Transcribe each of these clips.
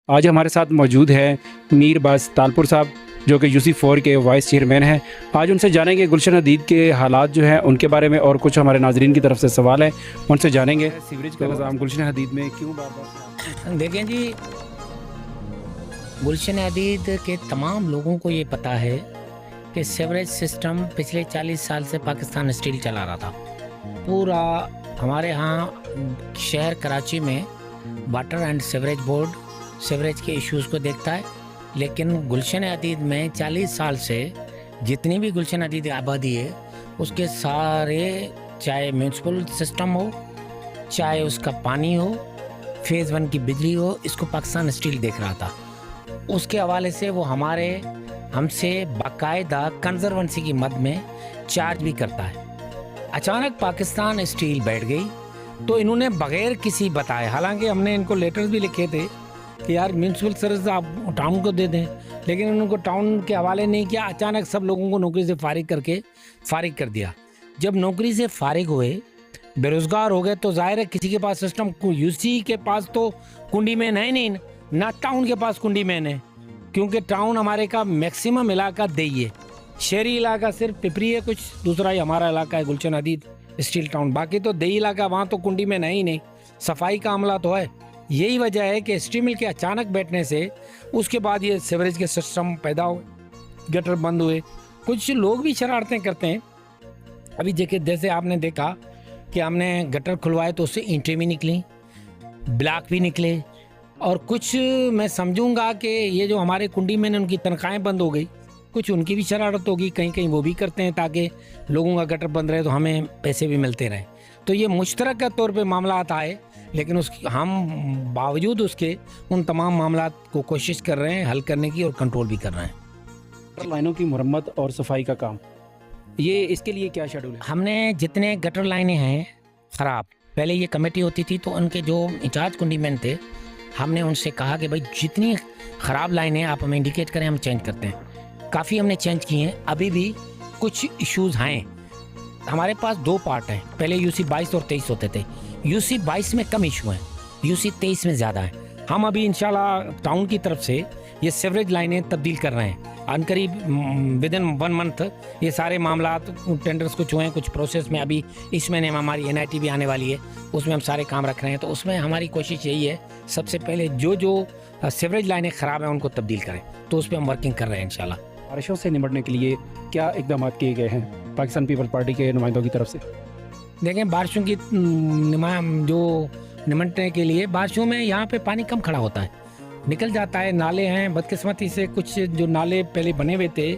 आज हमारे साथ मौजूद है मीर बास तालपुर साहब जो कि UC4 के वाइस चेयरमैन हैं। आज उनसे जानेंगे गुलशन हदीद के हालात जो हैं उनके बारे में, और कुछ हमारे नाजरीन की तरफ से सवाल है उनसे जानेंगे। सीवरेज का निज़ाम गुलशन हदीद में क्यों बार-बार? देखें जी, गुलशन हदीद के तमाम लोगों को ये पता है कि सीवरेज सिस्टम पिछले 40 साल से पाकिस्तान स्टील चला रहा था। पूरा हमारे यहाँ शहर कराची में water and sewerage board sewerage के इश्यूज़ को देखता है, लेकिन गुलशन हदीद में 40 साल से जितनी भी गुलशन हदीद आबादी है उसके सारे, चाहे म्यूनसिपल सिस्टम हो, चाहे उसका पानी हो, फेज़ 1 की बिजली हो, इसको पाकिस्तान स्टील देख रहा था। उसके हवाले से वो हमसे बाकायदा कंजर्वेंसी की मद में चार्ज भी करता है। अचानक पाकिस्तान स्टील बैठ गई तो इन्होंने बगैर किसी बताए, हालांकि हमने इनको लेटर्स भी लिखे थे कि यार म्यूनसिपल सर्विस आप टाउन को दे दें, लेकिन उनको टाउन के हवाले नहीं किया। अचानक सब लोगों को नौकरी से फारिग कर दिया। जब नौकरी से फारिग हुए, बेरोज़गार हो गए, तो जाहिर है किसी के पास सिस्टम, UC के पास तो कुंडी मैन है नहीं, ना टाउन के पास कुंडी मैन है, क्योंकि टाउन हमारे का मैक्सिमम इलाका देई है। शहरी इलाका सिर्फ पिपरी है, कुछ दूसरा ही हमारा इलाका है गुलशन हदीद स्टील टाउन, बाकी तो देई इलाका, वहाँ तो कुंडी मैन है ही नहीं, सफाई का अमला तो है। यही वजह है कि स्टील मिल के अचानक बैठने से उसके बाद ये सीवरेज के सिस्टम पैदा हुए, गटर बंद हुए। कुछ लोग भी शरारतें करते हैं। अभी जैसे आपने देखा कि हमने गटर खुलवाए तो उससे ईंटें भी निकली, ब्लॉक भी निकले, और कुछ मैं समझूंगा कि ये जो हमारे कुंडी में उनकी तनख्वाहें बंद हो गई, कुछ उनकी भी शरारत होगी, कहीं कहीं वो भी करते हैं ताकि लोगों का गटर बंद रहे तो हमें पैसे भी मिलते रहें। तो ये मुश्तरक के तौर पे मामला आता है, लेकिन हम बावजूद उसके उन तमाम मामला को कोशिश कर रहे हैं हल करने की और कंट्रोल भी कर रहे हैं। गटर लाइनों की मरम्मत और सफाई का काम, ये इसके लिए क्या शेड्यूल है? हमने जितने गटर लाइनें हैं ख़राब, पहले ये कमेटी होती थी तो उनके जो इंचार्ज कुंडीमैन थे, हमने उनसे कहा कि भाई जितनी ख़राब लाइनें आप हमें इंडिकेट करें, हम चेंज करते हैं। काफ़ी हमने चेंज किए हैं। अभी भी कुछ इश्यूज़ हैं। हमारे पास 2 पार्ट हैं, पहले UC 22 और 23 होते थे। UC 22 में कम इशू हैं, UC 23 में ज़्यादा है। हम अभी इंशाल्लाह टाउन की तरफ से ये सीवरेज लाइनें तब्दील कर रहे हैं। अनकरीब विदिन 1 मंथ ये सारे मामला टेंडर्स कुछ हुए हैं, कुछ प्रोसेस में। अभी इस महीने में हमारी NIT भी आने वाली है, उसमें हम सारे काम रख रहे हैं। तो उसमें हमारी कोशिश यही है, सबसे पहले जो सीवरेज लाइनें ख़राब हैं उनको तब्दील करें, तो उस पर हम वर्किंग कर रहे हैं इंशाल्लाह। बारिशों से निपटने के लिए क्या इकदाम किए गए हैं पाकिस्तान पीपल्स पार्टी के नुमाइंदों की तरफ से? देखें, बारिशों की निपटने के लिए, बारिशों में यहाँ पे पानी कम खड़ा होता है, निकल जाता है। नाले हैं, बदकिस्मती से कुछ जो नाले पहले बने हुए थे,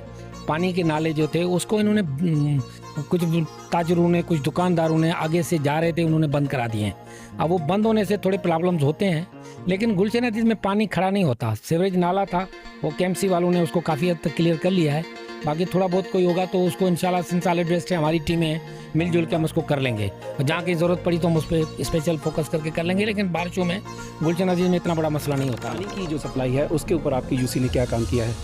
पानी के नाले जो थे, उसको इन्होंने कुछ ताजरों ने, कुछ दुकानदारों ने आगे से जा रहे थे, उन्होंने बंद करा दिए हैं। अब वो बंद होने से थोड़े प्रॉब्लम्स होते हैं, लेकिन गुलशन हदीद में पानी खड़ा नहीं होता। सीवरेज नाला था, वो KMC वालों ने उसको काफ़ी हद तक क्लियर कर लिया है। बाकी थोड़ा बहुत कोई होगा तो उसको इंशाल्लाह सॉलिड वेस्ट है, हमारी टीमें मिलजुल के हम उसको कर लेंगे, और जहाँ की ज़रूरत पड़ी तो हम उस पर स्पेशल फोकस करके कर लेंगे। लेकिन बारिशों में गुलशन हदीद में इतना बड़ा मसला नहीं होता। पानी की जो सप्लाई है उसके ऊपर आपकी UC ने क्या काम किया है?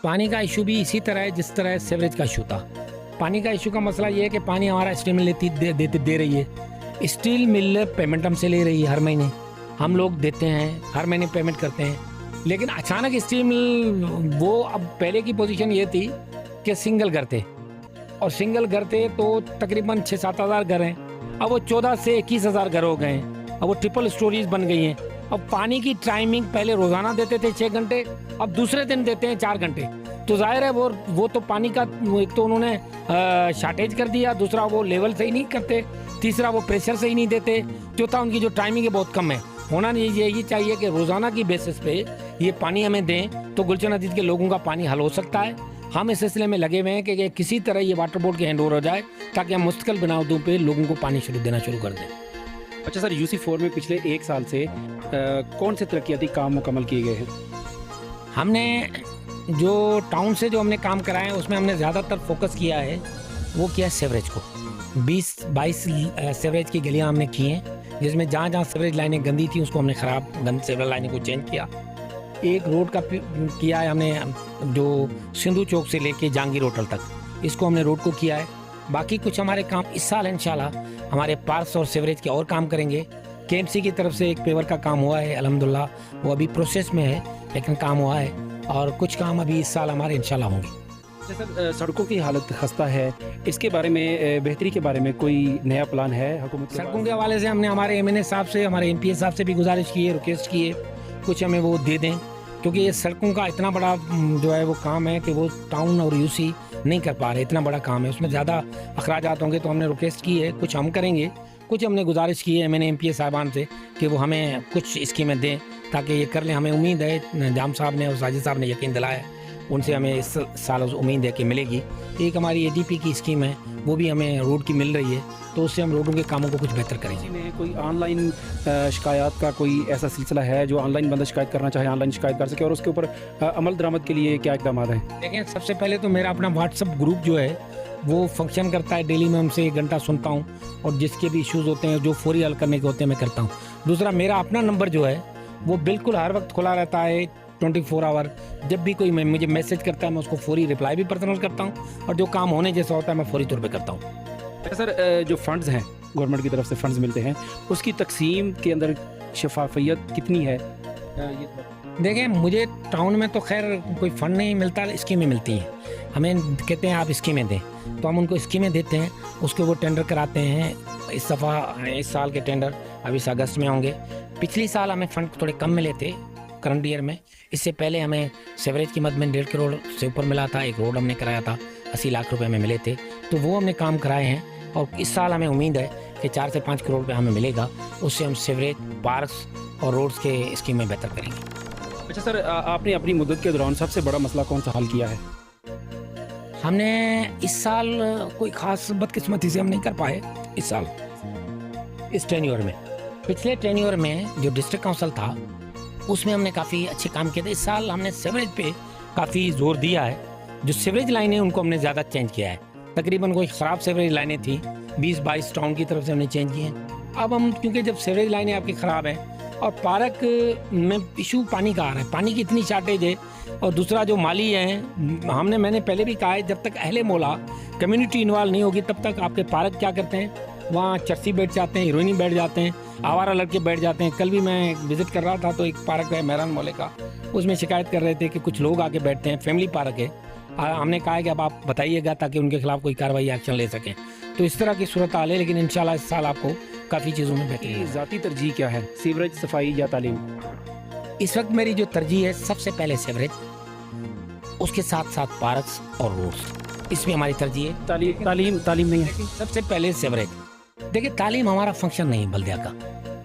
पानी का इशू भी इसी तरह है जिस तरह सीवरेज का इशू था। पानी का इशू का मसला ये है कि पानी हमारा स्टील मिल दे रही है। स्टील मिल पेमेंट हमसे ले रही है हर महीने, हम लोग देते हैं, हर महीने पेमेंट करते हैं। लेकिन अचानक स्टील मिल, वो अब पहले की पोजीशन ये थी कि सिंगल घर थे, और सिंगल घर थे तो तकरीबन 6-7 हज़ार घर हैं। अब वो 14 से 21 हज़ार घर हो गए हैं। अब वो ट्रिपल स्टोरीज बन गई हैं। अब पानी की टाइमिंग पहले रोज़ाना देते थे 6 घंटे, अब दूसरे दिन देते हैं 4 घंटे। तो जाहिर है वो तो पानी का, एक तो उन्होंने शार्टेज कर दिया, दूसरा वो लेवल सही नहीं करते, तीसरा वो प्रेशर सही नहीं देते, चौथा उनकी जो टाइमिंग है बहुत कम है। होना ये चाहिए कि रोज़ाना की बेसिस पे ये पानी हमें दें, तो गुलशन हदीद के लोगों का पानी हल हो सकता है। हम इस सिलसिले में लगे हुए हैं कि किसी तरह ये वाटर बोर्ड के हैंड ओवर हो जाए, ताकि हम मुस्तकिल बनावटों पे लोगों को पानी देना शुरू कर दें। अच्छा सर, UC4 में पिछले 1 साल से कौन से तरक्याती काम मुकम्मल किए गए हैं? हमने जो टाउन से जो हमने काम कराए हैं उसमें हमने ज़्यादातर फोकस किया है, वो किया सीवरेज को। 20-22 सीवरेज की गलियाँ हमने की हैं, जिसमें जहाँ जहाँ सीवरेज लाइनें गंदी थी उसको हमने गंद सीवरेज लाइनें को चेंज किया। एक रोड का किया है हमने, जो सिंधु चौक से लेके जहांगीर होटल तक, इसको हमने रोड को किया है। बाकी कुछ हमारे काम इस साल इंशाल्लाह हमारे पार्क्स और सीवरेज के और काम करेंगे। केएमसी की तरफ से एक पेवर का काम हुआ है, अल्हम्दुलिल्लाह वो अभी प्रोसेस में है, लेकिन काम हुआ है और कुछ काम अभी इस साल हमारे इंशाल्लाह होंगे। सर सड़कों की हालत खस्ता है, इसके बारे में बेहतरी के बारे में कोई नया प्लान है हुकूमत के सड़कों के हवाले से हमने हमारे एमएनए साहब से, हमारे एमपीए साहब से भी गुजारिश की है, रिक्वेस्ट की है, कुछ हमें वो दे दें, क्योंकि ये सड़कों का इतना बड़ा जो है वो काम है कि वो टाउन और यूसी नहीं कर पा रहे, इतना बड़ा काम है, उसमें ज़्यादा अखराजात होंगे, तो हमने रिक्वेस्ट की है, कुछ हम करेंगे, कुछ हमने गुजारिश की है मैंने एमपीए साहबान से कि वो हमें कुछ स्कीमें दें ताकि ये कर लें। हमें उम्मीद है, जाम साहब ने और साजिद साहब ने यकीन दिलाया है, उनसे हमें इस साल उम्मीद है कि मिलेगी। एक हमारी एडीपी की स्कीम है, वो भी हमें रोड की मिल रही है, तो उससे हम रोडों के कामों को कुछ बेहतर करेंगे। में कोई ऑनलाइन शिकायत का कोई ऐसा सिलसिला है जो ऑनलाइन बंदा शिकायत करना चाहे ऑनलाइन शिकायत कर सके, और उसके ऊपर अमल दरामद के लिए क्या इकदाम हैं? देखें, सबसे पहले तो मेरा अपना व्हाट्सअप ग्रुप जो है वो फंक्शन करता है, डेली मैं उनसे 1 घंटा सुनता हूँ और जिसके भी इश्यूज़ होते हैं जो फौरी हल करने के होते हैं मैं करता हूँ। दूसरा, मेरा अपना नंबर जो है वो बिल्कुल हर वक्त खुला रहता है, 24 आवर। जब भी कोई मुझे मैसेज करता है मैं उसको फौरी रिप्लाई भी पर्सनल करता हूँ, और जो काम होने जैसा होता है मैं फौरी तौर पे करता हूँ। सर जो फंड्स हैं, गवर्नमेंट की तरफ से फंड्स मिलते हैं, उसकी तकसीम के अंदर शफाफियत कितनी है? देखें, मुझे टाउन में तो खैर कोई फ़ंड नहीं मिलता, स्कीमें मिलती हैं। हमें कहते हैं आप स्कीमें दें, तो हम उनको स्कीमें देते हैं, उसके वो टेंडर कराते हैं। इस दफ़ा इस साल के टेंडर अभी इस अगस्त में होंगे। पिछली साल हमें फ़ंड थोड़े कम मिले थे करंट ईयर में, इससे पहले हमें सेवरेज की मद में 1.5 करोड़ से ऊपर मिला था। एक रोड हमने कराया था, 80 लाख रुपए में मिले थे, तो वो हमने काम कराए हैं। और इस साल हमें उम्मीद है कि 4 से 5 करोड़ रुपये हमें मिलेगा, उससे हम सेवरेज, पार्क्स और रोड्स के स्कीमें बेहतर करेंगे। अच्छा सर, आपने अपनी मुद्दत के दौरान सबसे बड़ा मसला कौन सा हल किया है? हमने इस साल कोई ख़ास बदकिस्मती से हम नहीं कर पाए इस साल, इस टेन्योर में। पिछले टेन्योर में जो डिस्ट्रिक्ट काउंसिल था उसमें हमने काफ़ी अच्छे काम किए थे। इस साल हमने सीवरेज पे काफ़ी जोर दिया है। जो सीवरेज लाइनें उनको हमने ज़्यादा चेंज किया है। तकरीबन कोई ख़राब सीवरेज लाइनें थी, 20-22 टाउन की तरफ से हमने चेंज की हैं। अब हम, क्योंकि जब सीवरेज लाइनें आपकी ख़राब हैं और पार्क में इशू पानी का आ रहा है, पानी की इतनी शार्टेज है, और दूसरा जो माली हैं, मैंने पहले भी कहा है, जब तक अहले मौला कम्युनिटी इन्वॉल्व नहीं होगी तब तक आपके पार्क क्या करते हैं, वहाँ चर्सी बैठ जाते हैं, हीरोइनी बैठ जाते हैं, आवारा लड़के बैठ जाते हैं। कल भी मैं विज़िट कर रहा था तो एक पार्क है मेहरान मोहल्ले का, उसमें शिकायत कर रहे थे कि कुछ लोग आके बैठते हैं, फैमिली पार्क है। हमने कहा है कि अब आप बताइएगा ताकि उनके खिलाफ कोई कार्रवाई एक्शन ले सकें। तो इस तरह की सूरत हाल है, लेकिन इंशाल्लाह इस साल आपको काफ़ी चीज़ों में बेहतरी है। ज़ाती तरजीह क्या है, सीवरेज, सफाई या तालीम? इस वक्त मेरी जो तरजीह है, सबसे पहले सीवरेज, उसके साथ साथ पार्क्स और रोड्स, इसमें हमारी तरजीह है। तालीम नहीं है? सबसे पहले सीवरेज। देखिए, तालीम हमारा फंक्शन नहीं है बल्दिया का,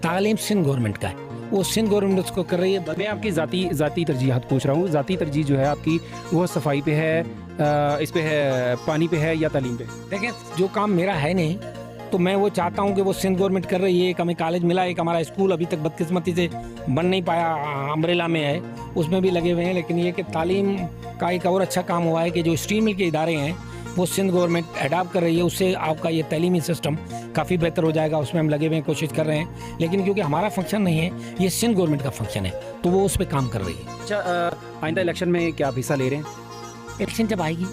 तालीम सिंध गवर्नमेंट का है, वो सिंध गवर्नमेंट उसको कर रही है। मैं आपकी ज़ाती तरजीहात पूछ रहा हूँ। ज़ाती तरजीह जो है आपकी, वो सफाई पे है, इस पे है, पानी पे है या तालीम पे? देखिए, जो काम मेरा है नहीं तो मैं वो चाहता हूँ कि वो सिंध गवर्नमेंट कर रही है। एक हमें कॉलेज मिला, एक हमारा स्कूल अभी तक बदकिस्मती से बन नहीं पाया, अम्ब्रेला में है, उसमें भी लगे हुए हैं। लेकिन ये कि तालीम का एक और अच्छा काम हुआ है कि जो स्ट्रीम मिल के इदारे हैं वो सिंध गवर्नमेंट अडाप्ट कर रही है, उससे आपका ये तालीमी सिस्टम काफ़ी बेहतर हो जाएगा। उसमें हम लगे हुए हैं, कोशिश कर रहे हैं, लेकिन क्योंकि हमारा फंक्शन नहीं है, ये सिंध गवर्नमेंट का फंक्शन है, तो वो उस पर काम कर रही है। अच्छा, आइंदा इलेक्शन में क्या आप हिस्सा ले रहे हैं? इलेक्शन जब आएगी,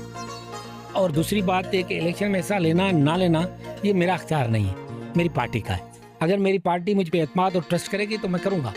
और दूसरी बात है कि इलेक्शन में हिस्सा लेना ना लेना ये मेरा अख्तियार नहीं है, मेरी पार्टी का है। अगर मेरी पार्टी मुझ पर एतमाद और ट्रस्ट करेगी तो मैं करूँगा।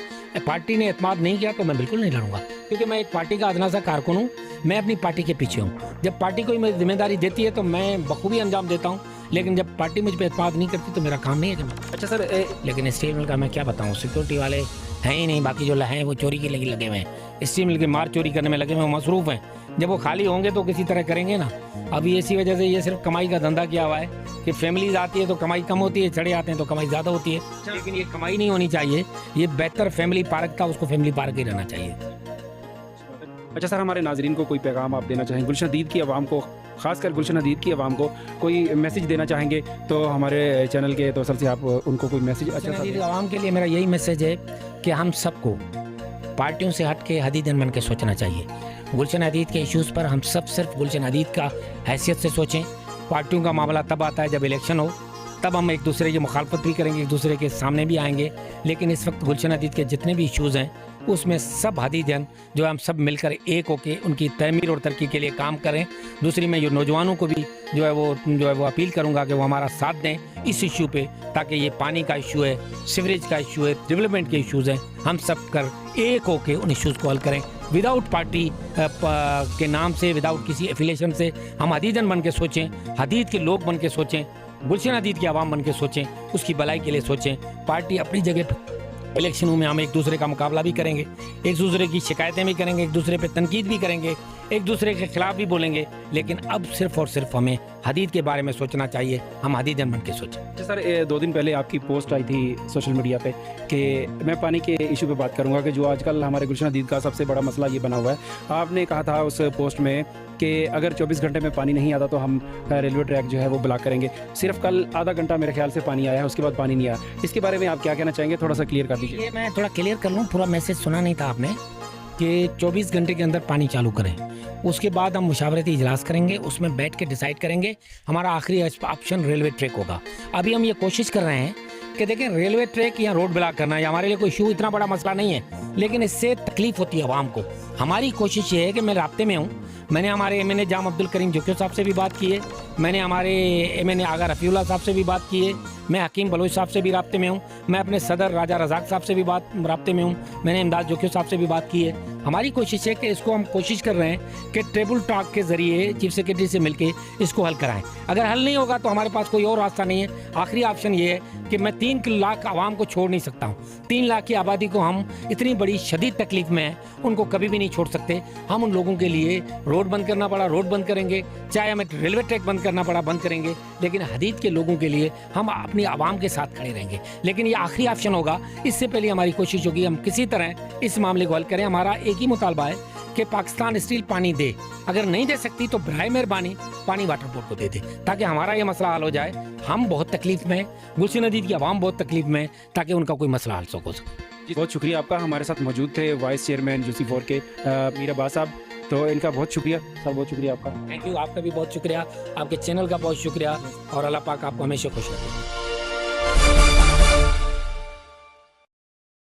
पार्टी ने एतमाद नहीं किया तो मैं बिल्कुल नहीं लड़ूंगा, क्योंकि मैं एक पार्टी का अदना सा कारकुन हूँ, मैं अपनी पार्टी के पीछे हूँ। जब पार्टी कोई मेरी जिम्मेदारी देती है तो मैं बखूबी अंजाम देता हूँ, लेकिन जब पार्टी मुझ पर एतमाद नहीं करती तो मेरा काम नहीं है करना। अच्छा सर, लेकिन स्टील मिल का मैं क्या बताऊँ, सिक्योरिटी वाले हैं ही नहीं, बाकी जो हैं वो चोरी के लगे हुए हैं, स्टील मिल के मार चोरी करने में लगे हुए, मसरूफ़ हैं। जब वो खाली होंगे तो किसी तरह करेंगे ना। अभी इसी वजह से ये सिर्फ कमाई का धंधा किया हुआ है कि फैमिलीज आती है तो कमाई कम होती है, चढ़े आते हैं तो कमाई ज़्यादा होती है। लेकिन ये कमाई नहीं होनी चाहिए, ये बेहतर फैमिली पार्क था, उसको फैमिली पार्क ही रहना चाहिए। अच्छा सर, हमारे नाजरीन को कोई पैगाम आप देना चाहेंगे, गुलशन हदीद की आवाम को, खासकर गुलशन हदीद की आवाम को कोई मैसेज देना चाहेंगे तो हमारे चैनल के तौर से आप उनको कोई मैसेज? अच्छा सर, आवाम के लिए मेरा यही मैसेज है कि हम सबको पार्टियों से हट के हदीदन बन के सोचना चाहिए। गुलशन हदीद के इश्यूज़ पर हम सब सिर्फ गुलशन हदीद का हैसियत से सोचें। पार्टियों का मामला तब आता है जब इलेक्शन हो, तब हम एक दूसरे की मुखालफत भी करेंगे, एक दूसरे के सामने भी आएंगे। लेकिन इस वक्त गुलशन हदीद के जितने भी इश्यूज़ हैं उसमें सब हदीदन जो हम सब मिलकर एक होकर उनकी तमीर और तरक्की के लिए काम करें। दूसरी, मैं ये नौजवानों को भी जो है वो अपील करूंगा कि वो हमारा साथ दें इस इशू पे, ताकि ये पानी का इशू है, सीवरेज का इशू है, डेवलपमेंट के इश्यूज़ हैं, हम सब कर एक होके उन इश्यूज़ को हल करें। विदाउट पार्टी के नाम से, विदाउट किसी एफिलेशन से हम हदीदन बन के सोचें, हदीद के लोग बन के सोचें, गुलशन हदीद की आवाम बन के सोचें, उसकी भलाई के लिए सोचें। पार्टी अपनी जगह इलेक्शनों में हम एक दूसरे का मुकाबला भी करेंगे, एक दूसरे की शिकायतें भी करेंगे, एक दूसरे पे तनकीद भी करेंगे, एक दूसरे के खिलाफ भी बोलेंगे, लेकिन अब सिर्फ और सिर्फ हमें हदीद के बारे में सोचना चाहिए। हम हदीदन बन के सोचें। सर 2 दिन पहले आपकी पोस्ट आई थी सोशल मीडिया पे कि मैं पानी के इशू पे बात करूंगा कि जो आजकल हमारे गुलशन हदीद का सबसे बड़ा मसला ये बना हुआ है। आपने कहा था उस पोस्ट में कि अगर 24 घंटे में पानी नहीं आता तो हम रेलवे ट्रैक जो है वो ब्लॉक करेंगे। सिर्फ कल आधा घंटा मेरे ख्याल से पानी आया है, उसके बाद पानी नहीं आया। इसके बारे में आप क्या कहना चाहेंगे, थोड़ा सा क्लियर कर दीजिए। ये मैं थोड़ा क्लियर कर लूँ, पूरा मैसेज सुना नहीं था आपने, कि 24 घंटे के अंदर पानी चालू करें। उसके बाद हम मुशावरती इजलास करेंगे, उसमें बैठ के डिसाइड करेंगे। हमारा आखिरी ऑप्शन रेलवे ट्रैक होगा। अभी हम ये कोशिश कर रहे हैं कि देखें, रेलवे ट्रैक या रोड ब्लॉक करना या हमारे लिए कोई इशू इतना बड़ा मसला नहीं है, लेकिन इससे तकलीफ होती है आवाम को। हमारी कोशिश ये है कि मैं राब्ते में हूँ। मैंने हमारे MNA जाम अब्दुल करीम जोकियो साहब से भी बात की है, मैंने हमारे MNA आगा रफ़ीउल्लाह साहब से भी बात की है, मैं हकीम बलोच साहब से भी राब्ते में हूँ, मैं अपने सदर राजा रज़ाक साहब से भी राब्ते में हूँ, मैंने इमदाद जोकियो साहब से भी बात की है। हमारी कोशिश है कि इसको हम कोशिश कर रहे हैं कि टेबल टॉक के ज़रिए चीफ सेक्रेटरी से मिलके इसको हल कराएं। अगर हल नहीं होगा तो हमारे पास कोई और रास्ता नहीं है। आखिरी ऑप्शन ये है कि मैं 3 लाख आवाम को छोड़ नहीं सकता हूँ। 3 लाख की आबादी को हम इतनी बड़ी शदीद तकलीफ में है, उनको कभी भी नहीं छोड़ सकते। हम उन लोगों के लिए रोड बंद करना पड़ा रोड बंद करेंगे, चाहे हमें रेलवे ट्रैक बंद करना पड़ा बंद करेंगे, लेकिन हदीद के लोगों के लिए हम अपनी आवाम के साथ खड़े रहेंगे। लेकिन ये आखिरी ऑप्शन होगा। इससे पहले हमारी कोशिश होगी हम किसी तरह इस मामले को हल करें। हमारा एक ही मुतालबा है कि पाकिस्तान स्टील पानी दे, अगर नहीं दे सकती तो बराए मेहरबानी पानी वाटर बोर्ड को दे दे, ताकि हमारा ये मसला हल हो जाए। हम बहुत तकलीफ में हैं, गुलशन हदीद की आवाम बहुत तकलीफ में है, ताकि उनका कोई मसला हल हो सके। बहुत शुक्रिया आपका। हमारे साथ मौजूद थे वाइस चेयरमैन यूसी4 के मीर अब्बास साहब, तो इनका बहुत शुक्रिया सर, बहुत शुक्रिया आपका। थैंक यू, आपका भी बहुत शुक्रिया, आपके चैनल का बहुत शुक्रिया, और अल्लाह पाक आपको हमेशा खुश रखे।